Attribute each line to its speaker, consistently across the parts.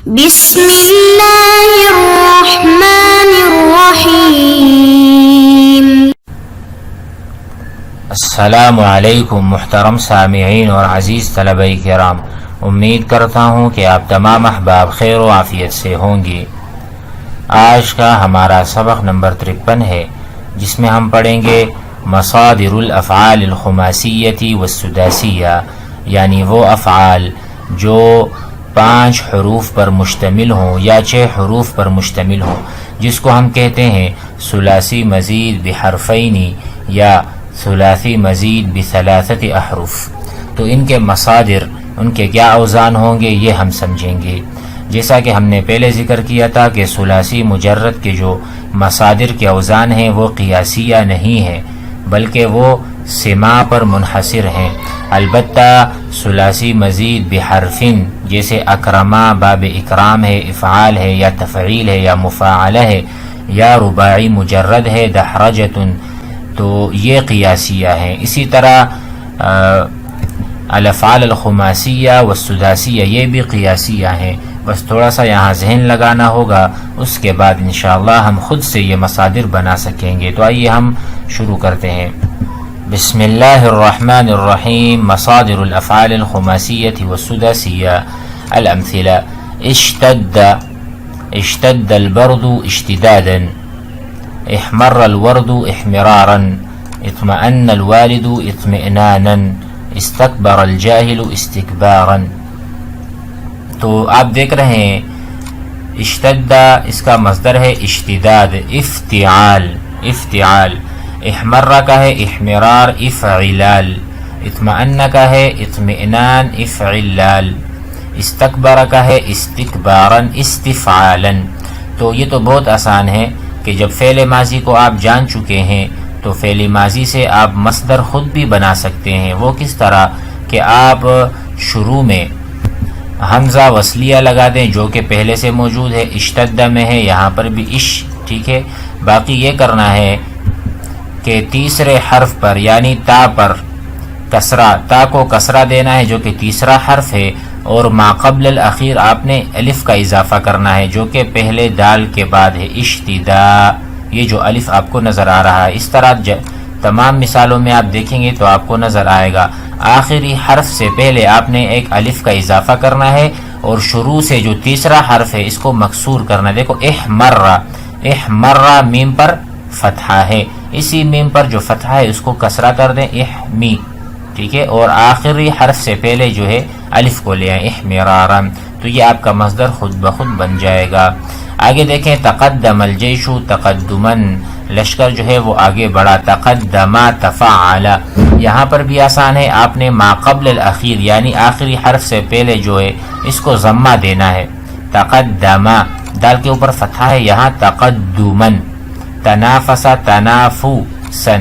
Speaker 1: بسم اللہ الرحمن الرحیم۔
Speaker 2: السلام علیکم محترم سامعین اور عزیز طلبہ کرام، امید کرتا ہوں کہ آپ تمام احباب خیر و عافیت سے ہوں گے۔ آج کا ہمارا سبق نمبر 53 ہے، جس میں ہم پڑھیں گے مصادر الافعال الخماسیۃ والسداسیہ، یعنی وہ افعال جو 5 حروف پر مشتمل ہوں یا 6 حروف پر مشتمل ہوں، جس کو ہم کہتے ہیں ثلاثی مزید بحرفین یا ثلاثی مزید بثلاثت احرف۔ تو ان کے مصادر، ان کے کیا اوزان ہوں گے، یہ ہم سمجھیں گے۔ جیسا کہ ہم نے پہلے ذکر کیا تھا کہ ثلاثی مجرد کے جو مصادر کے اوزان ہیں وہ قیاسیہ نہیں ہیں، بلکہ وہ سماع پر منحصر ہیں۔ البتہ ثلاثی مزید بحرفن جیسے اکرما باب اکرام ہے، افعال ہے یا تفعیل ہے یا مفاعلہ ہے، یا رباعی مجرد ہے دحرجتن، تو یہ قیاسیہ ہیں۔ اسی طرح الافعال الخماسیہ والسداسیہ یہ بھی قیاسیہ ہیں۔ بس تھوڑا سا یہاں ذہن لگانا ہوگا، اس کے بعد انشاءاللہ ہم خود سے یہ مصادر بنا سکیں گے۔ تو آئیے ہم شروع کرتے ہیں۔ بسم اللہ الرحمن الرحیم۔ مصادر الافعال الخماسیۃ والسداسیہ۔ الامثلہ: اشتد البرد اشتدادا، احمر الورد احمرارا، اطمأن الوالد اطمئنانا، استکبر الجاہل استکبارا۔ تو آپ دیکھ رہے ہیں اشتدہ اس کا مصدر ہے اشتداد، افتعال، احمرہ کا ہے احمرار افعلال، اطمئن کا ہے اطمئنان افعلال، استکبر کا ہے استکبارا استفعالا۔ تو یہ تو بہت آسان ہے کہ جب فعل ماضی کو آپ جان چکے ہیں تو فعل ماضی سے آپ مصدر خود بھی بنا سکتے ہیں۔ وہ کس طرح کہ آپ شروع میں حمزہ وصلیہ لگا دیں جو کہ پہلے سے موجود ہے، اشتدہ میں ہے، یہاں پر بھی ٹھیک ہے۔ باقی یہ کرنا ہے کہ تیسرے حرف پر یعنی تا پر کسرہ، تا کو کسرہ دینا ہے جو کہ تیسرا حرف ہے، اور ما قبل الاخیر آپ نے الف کا اضافہ کرنا ہے جو کہ پہلے دال کے بعد ہے، اشتدا، یہ جو الف آپ کو نظر آ رہا ہے۔ اس طرح تمام مثالوں میں آپ دیکھیں گے تو آپ کو نظر آئے گا آخری حرف سے پہلے آپ نے ایک الف کا اضافہ کرنا ہے، اور شروع سے جو تیسرا حرف ہے اس کو مکسور کرنا ہے۔ دیکھو احمرہ میم پر فتحہ ہے، اسی میم پر جو فتحہ ہے اس کو کسرہ کر دیں، احمی، ٹھیک ہے، اور آخری حرف سے پہلے جو ہے الف کو لے آئیں، احمرارا، تو یہ آپ کا مصدر خود بخود بن جائے گا۔ آگے دیکھیں تقدم الجیش تقدما، لشکر جو ہے وہ آگے بڑھا، تقدما تفعل، یہاں پر بھی آسان ہے، آپ نے ما قبل الاخیر یعنی آخری حرف سے پہلے جو ہے اس کو ضمہ دینا ہے، تقدما، دال کے اوپر فتحہ ہے یہاں، تقدما، تنافس تنافسا،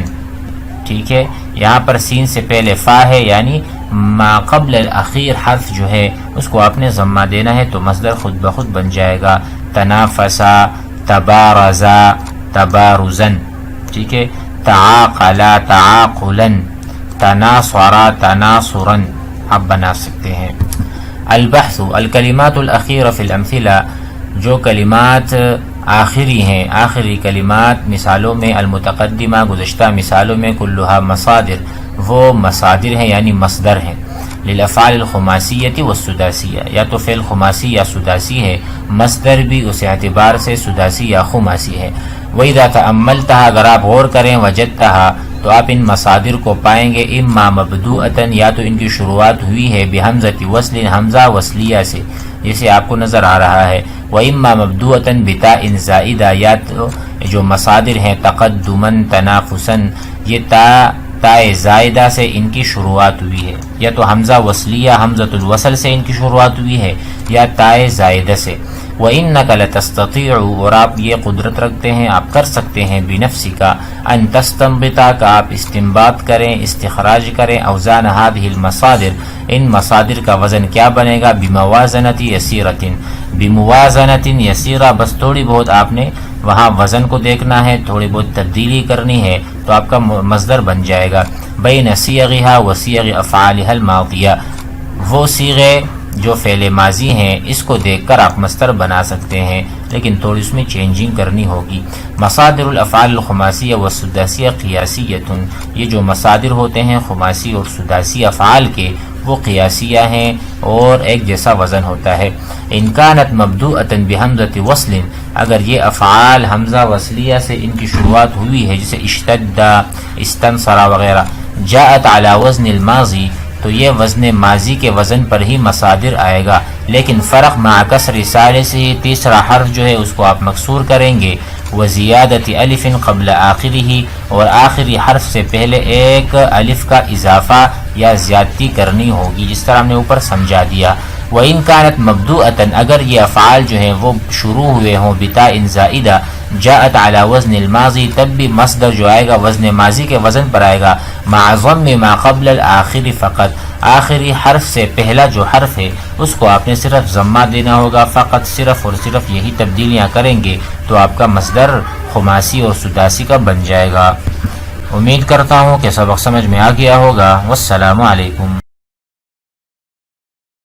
Speaker 2: ٹھیک ہے، یہاں پر سین سے پہلے فا ہے یعنی ما قبل الاخیر حرف جو ہے اس کو آپ نے ضمہ دینا ہے، تو مصدر خود بخود بن جائے گا، تنافسا تبارزا تبارزا، ٹھیک ہے، تعاقلا تعاقلا، تناصرا تناصرا، آپ بنا سکتے ہیں۔ البحث الکلمات الاخیرہ فی الامثلہ، جو کلمات آخری ہیں، آخری کلمات مثالوں میں، المتقدمہ گزشتہ مثالوں میں، کلھا مصادر، وہ مصادر ہیں یعنی مصدر ہیں، للافعال الخماسیۃ والسداسیہ، یا تو فعل خماسی یا سداسی ہے، مصدر بھی اس اعتبار سے سداسی یا خماسی ہے۔ وَإِذَا تَأَمَّلْتَهَا، اگر آپ غور کریں، وجدتها، تو آپ ان مصادر کو پائیں گے، اما مبدوءۃ، یا تو ان کی شروعات ہوئی ہے بحمزۃ وصل، حمزہ وصلیہ سے، جیسے آپ کو نظر آ رہا ہے، وَإِمَّا مَبْدُوءَةً بِتَاءٍ زَائِدَةٍ، یا تو جو مصادر ہیں تقدما تنافسا، یہ تا زائدہ سے ان کی شروعات ہوئی ہے، یا تو حمزہ وصلیہ حمزۃ الوصل سے ان کی شروعات ہوئی ہے، یا تا زائدہ سے۔ وَإِنَّكَ لَتَسْتَطِيعُ، اور آپ یہ قدرت رکھتے ہیں، آپ کر سکتے ہیں، بِنَفْسِكَ أَن تَسْتَنبِطَ، کہ آپ استنباط کریں، استخراج کریں، اوزان هذه المصادر، ان مصادر کا وزن کیا بنے گا، بموازنۃ یسیرۃ، بموازنۃ یسیرہ، بس تھوڑی بہت آپ نے وہاں وزن کو دیکھنا ہے، تھوڑی بہت تبدیلی کرنی ہے، تو آپ کا مصدر بن جائے گا۔ بین صیغها و صیغ افعالها الماضیہ، وہ صیغے جو فعل ماضی ہیں اس کو دیکھ کر آپ مصدر بنا سکتے ہیں، لیکن تھوڑی اس میں چینجنگ کرنی ہوگی۔ مصادر الافعال الخماسیہ والسداسیہ قیاسیۃ، یہ جو مصادر ہوتے ہیں خماسی اور سداسی افعال کے وہ قیاسیہ ہیں اور ایک جیسا وزن ہوتا ہے۔ ان کانت مبدوءۃ بحمزۃ وصل، اگر یہ افعال حمزہ وصلیہ سے ان کی شروعات ہوئی ہے، جیسے اشتد، استنصر وغیرہ، جاءت علی وزن الماضی، تو یہ وزن ماضی کے وزن پر ہی مصادر آئے گا، لیکن فرق مع کسر ثالث، تیسرا حرف جو ہے اس کو آپ مکسور کریں گے، وزیادت الف قبل آخرہ، اور آخری حرف سے پہلے ایک الف کا اضافہ یا زیادتی کرنی ہوگی، جس طرح ہم نے اوپر سمجھا دیا۔ وَإِن كَانَتْ مَبْدُوءَةً، اگر یہ افعال جو ہیں وہ شروع ہوئے ہوں بتاء زائدہ، جاءت علی وزن الماضی، تب بھی مصدر جو آئے گا وزن ماضی کے وزن پر آئے گا، مع ضم ما قبل الآخر فقط، آخری حرف سے پہلا جو حرف ہے اس کو آپ نے صرف ضمہ دینا ہوگا، فقط صرف اور صرف یہی تبدیلیاں کریں گے تو آپ کا مصدر خماسی اور سداسی کا بن جائے گا۔ امید کرتا ہوں کہ سبق سمجھ میں آ گیا ہوگا۔ والسلام علیکم۔